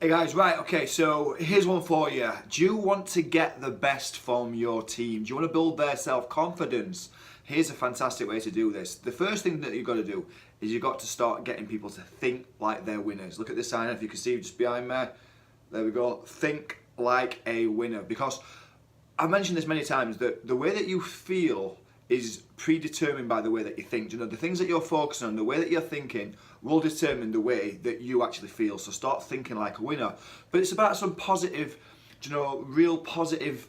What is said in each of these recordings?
Hey guys, right, okay, so here's one for you. Do you want to get the best from your team? Do you want to build their self-confidence? Here's a fantastic way to do this. The first thing that you've got to do is you've got to start getting people to think like they're winners. Look at this sign, if you can see just behind me. There we go. Think like a winner. Because I've mentioned this many times, that the way that you feel is predetermined by the way that you think. You know, the things that you're focusing on, the way that you're thinking will determine the way that you actually feel. So start thinking like a winner. But it's about some positive, you know, real positive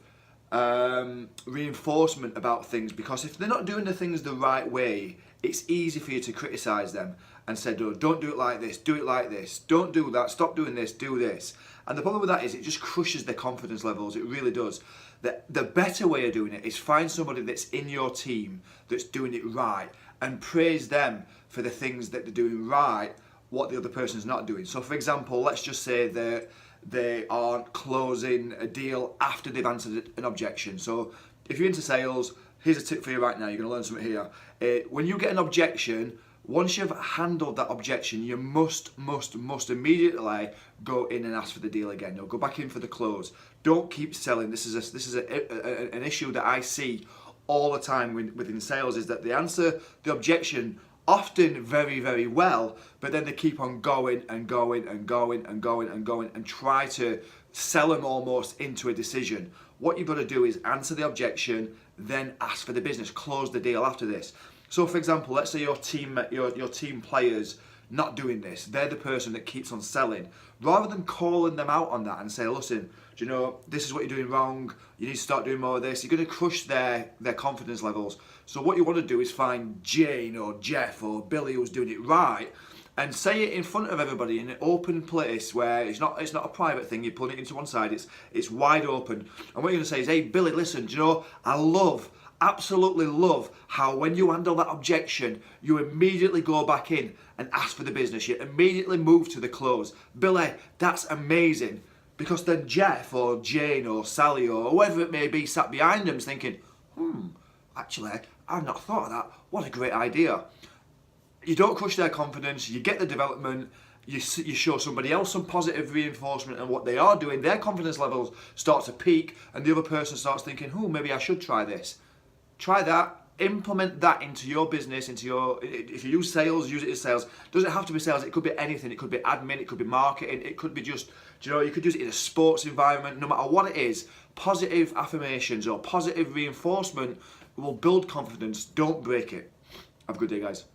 reinforcement about things, because if they're not doing the things the right way, it's easy for you to criticize them and say, oh, don't do it like this, do it like this, don't do that, stop doing this, do this. And the problem with that is it just crushes their confidence levels. It really does. The better way of doing it is find somebody that's in your team that's doing it right and praise them for the things that they're doing right, what the other person's not doing. So for example, let's just say that they aren't closing a deal after they've answered an objection. So if you're into sales, here's a tip for you right now. You're going to learn something here. When you get an objection, once you've handled that objection, you must immediately go in and ask for the deal again. No, go back in for the close. Don't keep selling. This is an issue that I see all the time within sales, is that they answer the objection often very well, but then they keep on going and going and try to sell them almost into a decision. What you've got to do is answer the objection, then ask for the business, close the deal after this. So for example, let's say your team players not doing this, they're the person that keeps on selling. Rather than calling them out on that and say, listen, do you know, this is what you're doing wrong, you need to start doing more of this, you're going to crush their confidence levels. So what you want to do is find Jane or Jeff or Billy who's doing it right, and say it in front of everybody in an open place where it's not a private thing. You're putting it into one side, it's wide open. And what you're going to say is, hey Billy, listen, do you know, I absolutely love how when you handle that objection, you immediately go back in and ask for the business. You immediately move to the close. Billy, that's amazing. Because then Jeff or Jane or Sally or whoever it may be sat behind them is thinking, actually, I've not thought of that. What a great idea. You don't crush their confidence, you get the development, you show somebody else some positive reinforcement and what they are doing, their confidence levels start to peak, and the other person starts thinking, maybe I should try this. Try that, implement that into your business, if you use sales, use it as sales. Doesn't have to be sales, it could be anything. It could be admin, it could be marketing, it could be just, you could use it in a sports environment. No matter what it is, positive affirmations or positive reinforcement will build confidence. Don't break it. Have a good day, guys.